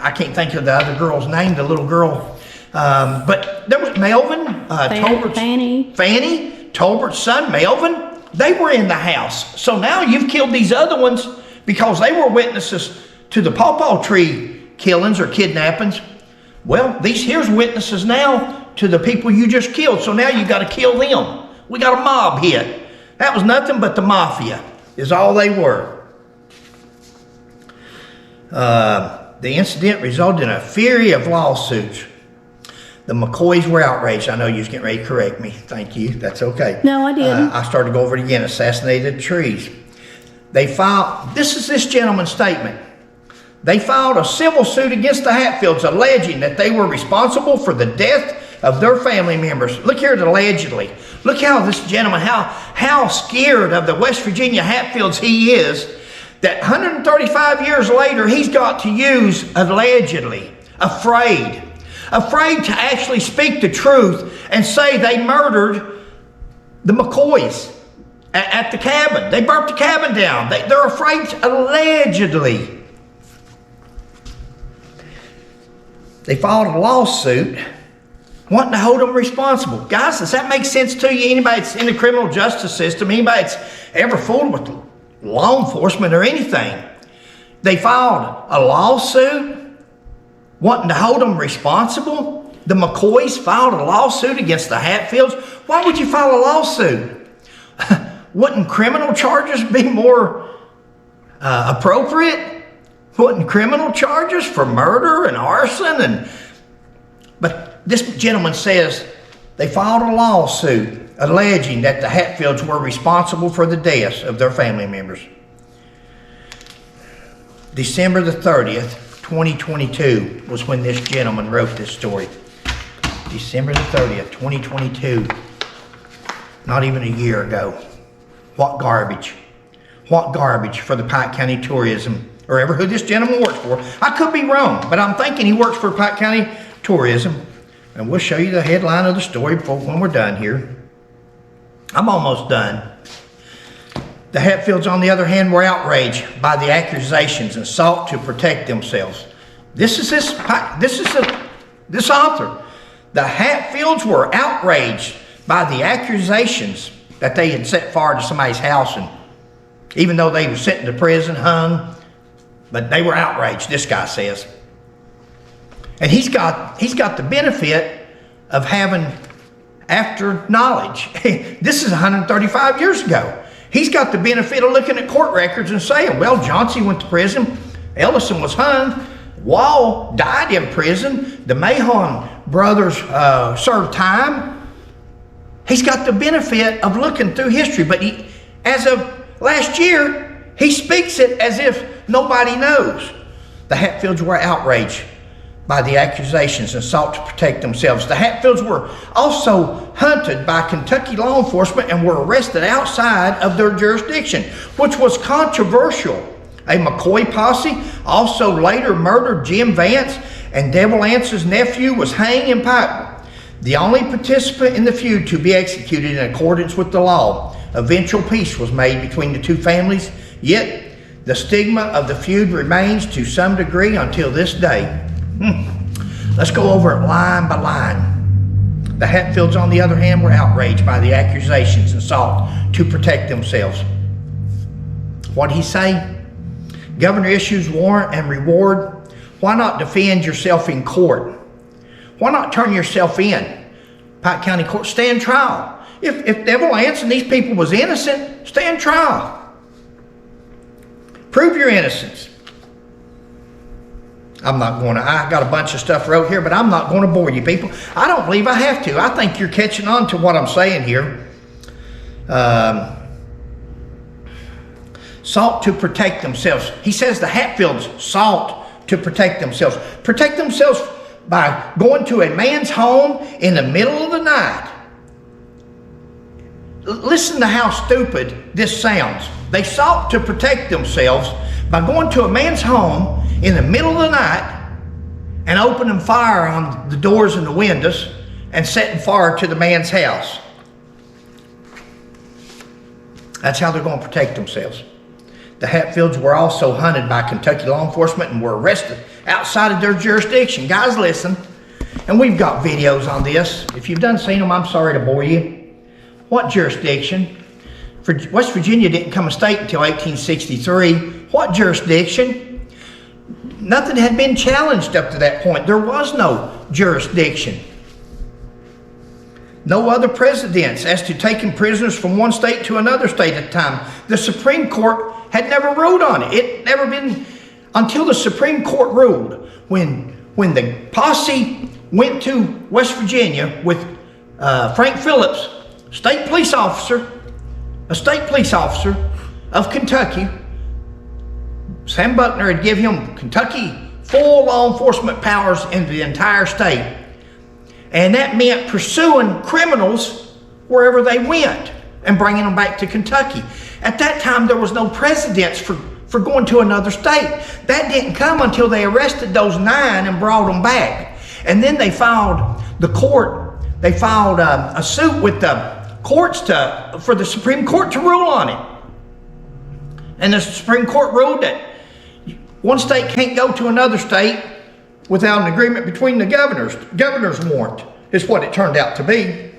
I can't think of the other girl's name, the little girl. But there was Melvin. Fanny. Tolbert's son, Melvin, they were in the house. So now you've killed these other ones because they were witnesses to the pawpaw tree killings or kidnappings. Well, here's witnesses now to the people you just killed. So now you got to kill them. We got a mob hit. That was nothing but the mafia is all they were. The incident resulted in a fury of lawsuits. The McCoys were outraged. I know you was getting ready to correct me. Thank you. That's okay. No, I didn't. I started to go over it again. Assassinated trees. They filed, this is this gentleman's statement. They filed a civil suit against the Hatfields alleging that they were responsible for the death of their family members. Look here at allegedly. Look how this gentleman, how scared of the West Virginia Hatfields he is, that 135 years later he's got to use allegedly, afraid to actually speak the truth and say they murdered the McCoys at the cabin. They burnt the cabin down. They're afraid allegedly. They filed a lawsuit wanting to hold them responsible. Guys, does that make sense to you? Anybody that's in the criminal justice system, anybody that's ever fooled with law enforcement or anything, they filed a lawsuit wanting to hold them responsible. The McCoys filed a lawsuit against the Hatfields. Why would you file a lawsuit? Wouldn't criminal charges be more appropriate? Wouldn't criminal charges for murder and arson? But this gentleman says they filed a lawsuit alleging that the Hatfields were responsible for the deaths of their family members. December the 30th, 2022 was when this gentleman wrote this story. December the 30th, 2022. Not even a year ago. What garbage. What garbage for the Pike County Tourism, or ever who this gentleman works for. I could be wrong, but I'm thinking he works for Pike County Tourism. And we'll show you the headline of the story when we're done here. I'm almost done. The Hatfields, on the other hand, were outraged by the accusations and sought to protect themselves. This is this author. The Hatfields were outraged by the accusations that they had set fire to somebody's house, and even though they were sent into prison, hung, but they were outraged. This guy says, and he's got the benefit of having after knowledge. This is 135 years ago. He's got the benefit of looking at court records and saying, well, Johnsey went to prison, Ellison was hung, Wall died in prison, the Mahon brothers served time. He's got the benefit of looking through history, but as of last year, he speaks it as if nobody knows. The Hatfields were outraged by the accusations and sought to protect themselves. The Hatfields were also hunted by Kentucky law enforcement and were arrested outside of their jurisdiction, which was controversial A McCoy posse also later murdered Jim Vance, and Devil Ance's nephew was hanged in Pike. The only participant in the feud to be executed in accordance with the law. Eventual peace was made between the two families, yet the stigma of the feud remains to some degree until this day. Let's go over it line by line. The Hatfields, on the other hand, were outraged by the accusations and sought to protect themselves. What'd he say? Governor issues warrant and reward. Why not defend yourself in court? Why not turn yourself in? Pike County Court, stand trial. If Devil Ance and these people was innocent, stand trial. Prove your innocence. I got a bunch of stuff wrote here, but I'm not going to bore you people. I don't believe I have to. I think you're catching on to what I'm saying here. Sought to protect themselves. He says the Hatfields sought to protect themselves. Protect themselves by going to a man's home in the middle of the night. Listen to how stupid this sounds. They sought to protect themselves by going to a man's home in the middle of the night and opening fire on the doors and the windows and setting fire to the man's house. That's how they're going to protect themselves. The Hatfields were also hunted by Kentucky law enforcement and were arrested outside of their jurisdiction. Guys, listen, and we've got videos on this. If you've done seen them, I'm sorry to bore you. What jurisdiction? West Virginia didn't become a state until 1863. What jurisdiction? Nothing had been challenged up to that point. There was no jurisdiction. No other precedents as to taking prisoners from one state to another state at a time. The Supreme Court had never ruled on it. It never been until the Supreme Court ruled when the posse went to West Virginia with Frank Phillips, a state police officer of Kentucky. Sam Buckner had given him Kentucky full law enforcement powers in the entire state. And that meant pursuing criminals wherever they went and bringing them back to Kentucky. At that time, there was no precedence for going to another state. That didn't come until they arrested those 9 and brought them back. And then they filed a suit with the courts for the Supreme Court to rule on it. And the Supreme Court ruled that one state can't go to another state without an agreement between the governors. Governor's warrant is what it turned out to be.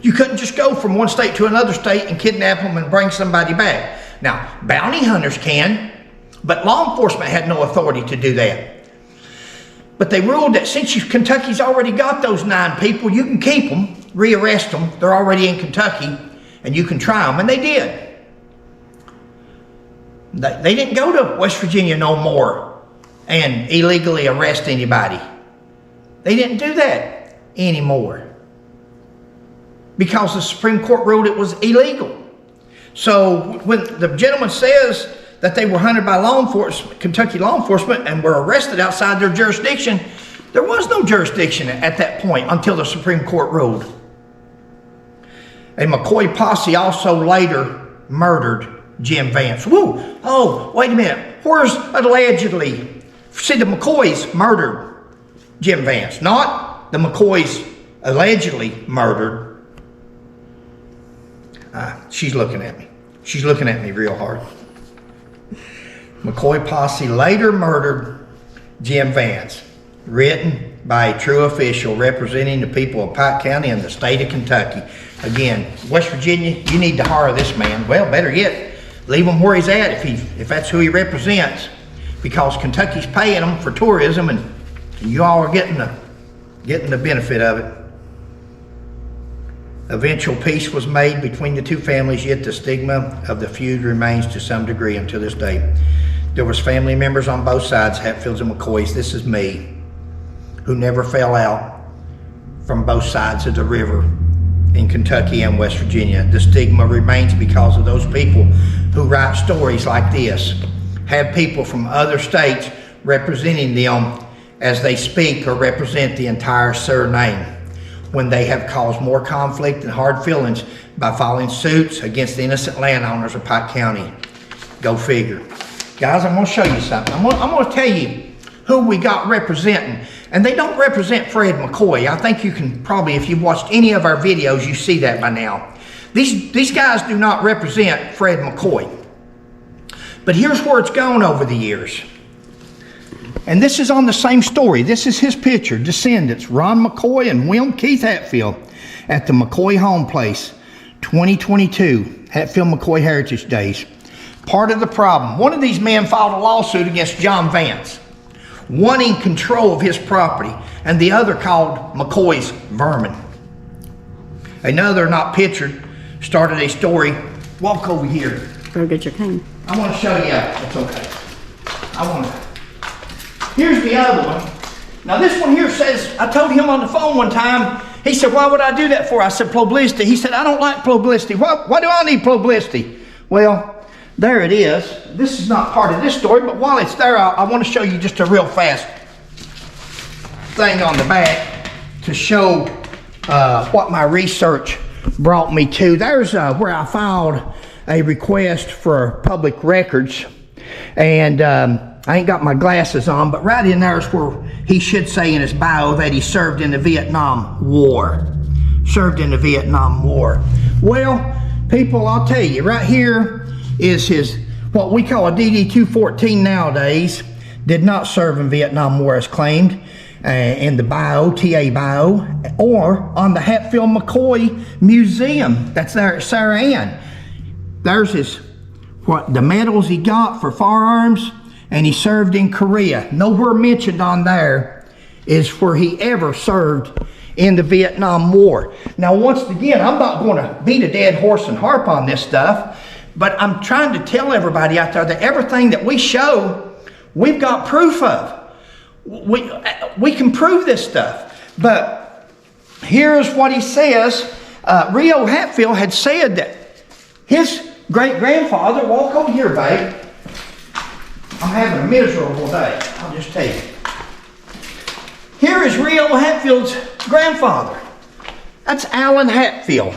You couldn't just go from one state to another state and kidnap them and bring somebody back. Now, bounty hunters can, but law enforcement had no authority to do that. But they ruled that since Kentucky's already got those 9 people, you can keep them, rearrest them. They're already in Kentucky, and you can try them. And they did. They didn't go to West Virginia no more and illegally arrest anybody. They didn't do that anymore because the Supreme Court ruled it was illegal. So when the gentleman says that they were hunted by law enforcement, Kentucky law enforcement, and were arrested outside their jurisdiction, there was no jurisdiction at that point until the Supreme Court ruled. A McCoy posse also later murdered Jim Vance. Woo! Oh, wait a minute. Where's allegedly? See, the McCoys murdered Jim Vance, not the McCoys allegedly murdered. She's looking at me. She's looking at me real hard. McCoy posse later murdered Jim Vance, written by a true official representing the people of Pike County and the state of Kentucky. Again, West Virginia, you need to hire this man. Well, better yet, leave him where he's at if that's who he represents, because Kentucky's paying him for tourism, and you all are getting the benefit of it. Eventual peace was made between the two families, yet the stigma of the feud remains to some degree until this day. There was family members on both sides, Hatfields and McCoys. This is me, who never fell out from both sides of the river in Kentucky and West Virginia. The stigma remains because of those people who write stories like this, have people from other states representing them as they speak or represent the entire surname, when they have caused more conflict and hard feelings by filing suits against the innocent landowners of Pike County. Go figure. Guys, I'm going to show you something. I'm going to tell you who we got representing. And they don't represent Fred McCoy. I think you can probably, if you've watched any of our videos, you see that by now. These guys do not represent Fred McCoy. But here's where it's gone over the years. And this is on the same story. This is his picture, descendants, Ron McCoy and William Keith Hatfield at the McCoy home place, 2022, Hatfield McCoy Heritage Days. Part of the problem, one of these men filed a lawsuit against John Vance, wanting control of his property, and the other called McCoy's vermin. Another, not pictured, started a story. Walk over here. Go get your cane. I want to show you. It's okay. Here's the other one. Now this one here says, I told him on the phone one time, he said, why would I do that for? I said, publicity. He said, I don't like publicity. Why do I need publicity? Well, there it is. This is not part of this story, but while it's there, I want to show you just a real fast thing on the back to show what my research brought me to. There's where I filed a request for public records, and I ain't got my glasses on, but right in there is where he should say in his bio that he served in the Vietnam War. Served in the Vietnam War. Well, people, I'll tell you, right here is his, what we call a DD-214 nowadays. Did not serve in Vietnam War as claimed in the bio, TA bio, or on the Hatfield McCoy Museum. That's there at Sarah Ann. There's his, what, the medals he got for firearms, and he served in Korea. Nowhere mentioned on there is where he ever served in the Vietnam War. Now, once again, I'm not going to beat a dead horse and harp on this stuff, but I'm trying to tell everybody out there that everything that we show, we've got proof of. We can prove this stuff. But here's what he says. Rio Hatfield had said that his great-grandfather, walk over here, babe. I'm having a miserable day, I'll just tell you. Here is Rio Hatfield's grandfather. That's Allen Hatfield.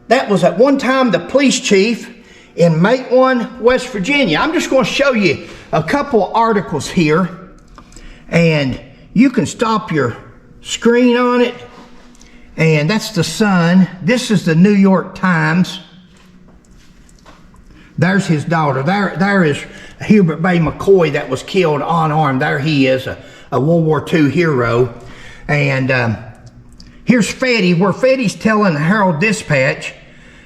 That was at one time the police chief in Matewan, West Virginia. I'm just going to show you a couple articles here, and you can stop your screen on it. And that's the Sun. This is the New York Times. There's his daughter. There is Hubert Bay McCoy that was killed unarmed. There he is, a World War II hero. And here's Fetty, where Fetty's telling the Herald Dispatch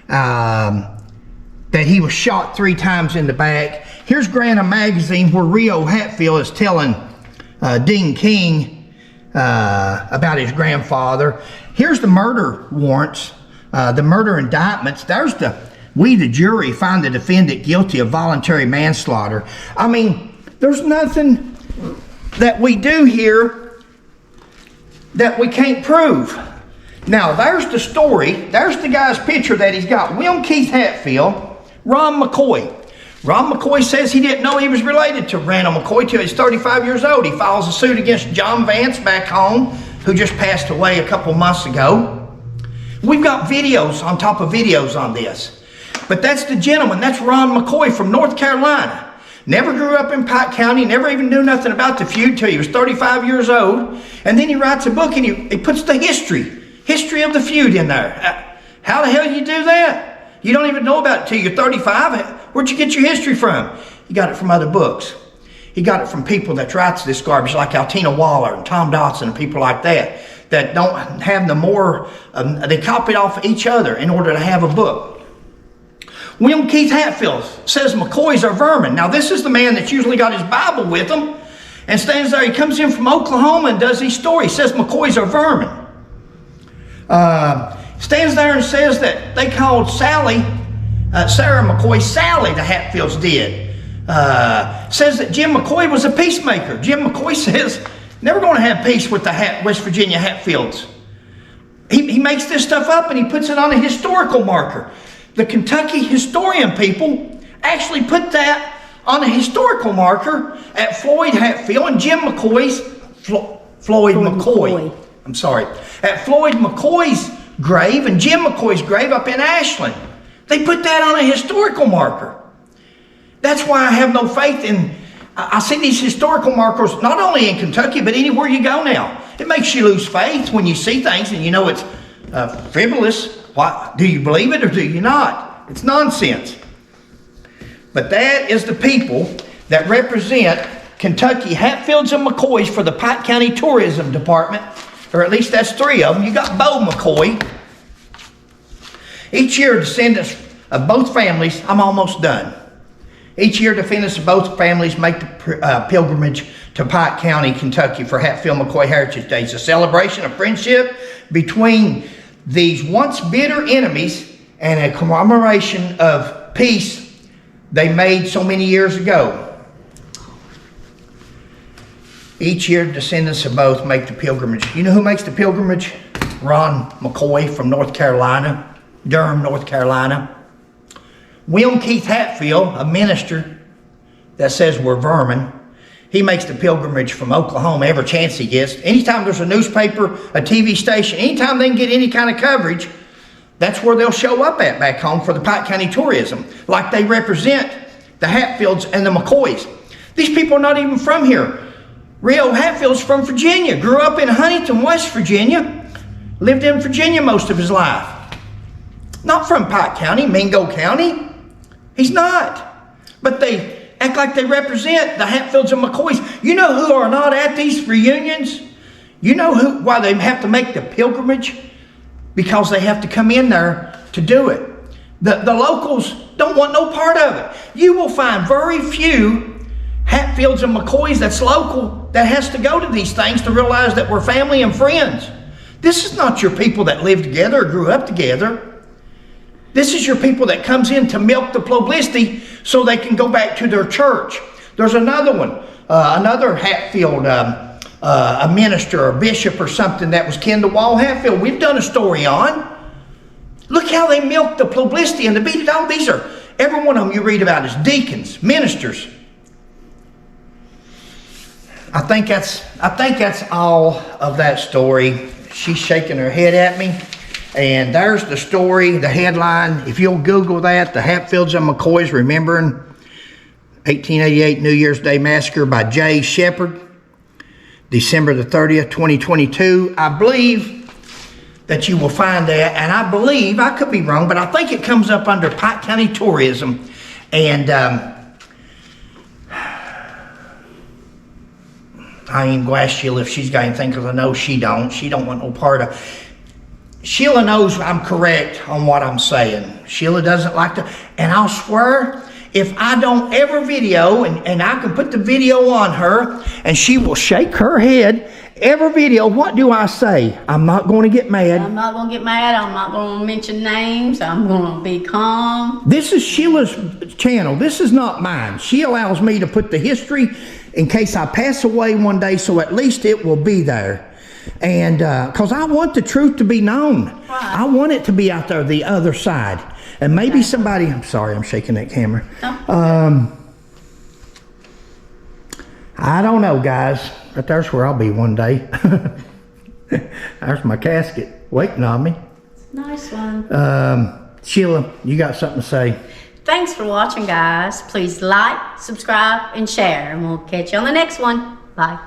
that he was shot 3 times in the back. Here's Granite Magazine, where Rio Hatfield is telling Dean King about his grandfather. Here's the murder warrants, the murder indictments. There's we, the jury, find the defendant guilty of voluntary manslaughter. I mean, there's nothing that we do here that we can't prove. Now, there's the story. There's the guy's picture that he's got. William Keith Hatfield, Ron McCoy. Ron McCoy says he didn't know he was related to Randall McCoy till he's 35 years old. He files a suit against John Vance back home, who just passed away a couple months ago. We've got videos on top of videos on this. But that's the gentleman. That's Ron McCoy from North Carolina. Never grew up in Pike County, never even knew nothing about the feud till he was 35 years old. And then he writes a book and he puts the history of the feud in there. How the hell do you do that? You don't even know about it till you're 35. Where'd you get your history from? You got it from other books. He got it from people that writes this garbage, like Altina Waller and Tom Dotson and people like that don't have the more, they copy off each other in order to have a book. William Keith Hatfield says McCoys are vermin. Now, this is the man that's usually got his Bible with him and stands there. He comes in from Oklahoma and does these stories. He says McCoys are vermin. Stands there and says that they called Sarah McCoy Sally, the Hatfields did. Says that Jim McCoy was a peacemaker. Jim McCoy says, never going to have peace with the West Virginia Hatfields. He makes this stuff up and he puts it on a historical marker. The Kentucky historian people actually put that on a historical marker at Floyd Hatfield and Jim McCoy's, Floyd McCoy. I'm sorry. At Floyd McCoy's grave and Jim McCoy's grave up in Ashland. They put that on a historical marker. That's why I have no faith in, I see these historical markers, not only in Kentucky, but anywhere you go now. It makes you lose faith when you see things and you know it's frivolous. Why, do you believe it or do you not? It's nonsense. But that is the people that represent Kentucky, Hatfields and McCoys for the Pike County Tourism Department, or at least that's 3 of them. You got Bo McCoy. Each year, descendants of both families, I'm almost done. Each year, descendants of both families make the pilgrimage to Pike County, Kentucky for Hatfield McCoy Heritage Days, a celebration of friendship between these once bitter enemies and a commemoration of peace they made so many years ago. Each year, descendants of both make the pilgrimage. You know who makes the pilgrimage? Ron McCoy from North Carolina, Durham, North Carolina. William Keith Hatfield, a minister that says we're vermin, he makes the pilgrimage from Oklahoma every chance he gets. Anytime there's a newspaper, a TV station, anytime they can get any kind of coverage, that's where they'll show up at back home for the Pike County Tourism, like they represent the Hatfields and the McCoys. These people are not even from here. Rio Hatfield's from Virginia, grew up in Huntington, West Virginia, lived in Virginia most of his life. Not from Pike County, Mingo County. He's not. But they act like they represent the Hatfields and McCoys. You know who are not at these reunions? You know why they have to make the pilgrimage? Because they have to come in there to do it. The locals don't want no part of it. You will find very few Hatfields and McCoys that's local that has to go to these things to realize that we're family and friends. This is not your people that live together or grew up together. This is your people that comes in to milk the publicity so they can go back to their church. There's another one, another Hatfield, a minister or bishop or something that was kin to Wall Hatfield. We've done a story on. Look how they milk the publicity and to beat it all. These are, every one of them you read about is deacons, ministers. I think that's all of that story. She's shaking her head at me. And there's the story, the headline. If you'll Google that, the Hatfields and McCoys remembering 1888 New Year's Day Massacre by J. Shepard, December the 30th, 2022. I believe that you will find that, and I believe, I could be wrong, but I think it comes up under Pike County Tourism. And I ain't gonna ask Sheila if she's got anything, because I know she don't. She don't want no part of. Sheila knows I'm correct on what I'm saying. Sheila doesn't like to, and I'll swear, if I don't ever video, and I can put the video on her, and she will shake her head, every video, what do I say? I'm not going to get mad. I'm not going to get mad. I'm not going to mention names. I'm going to be calm. This is Sheila's channel. This is not mine. She allows me to put the history in case I pass away one day, so at least it will be there. And because I want the truth to be known. Right. I want it to be out there, the other side. And maybe somebody, I'm sorry, I'm shaking that camera. Oh. I don't know, guys, but there's where I'll be one day. There's my casket waiting on me. Nice one. Sheila, you got something to say? Thanks for watching, guys. Please like, subscribe, and share, and we'll catch you on the next one. Bye.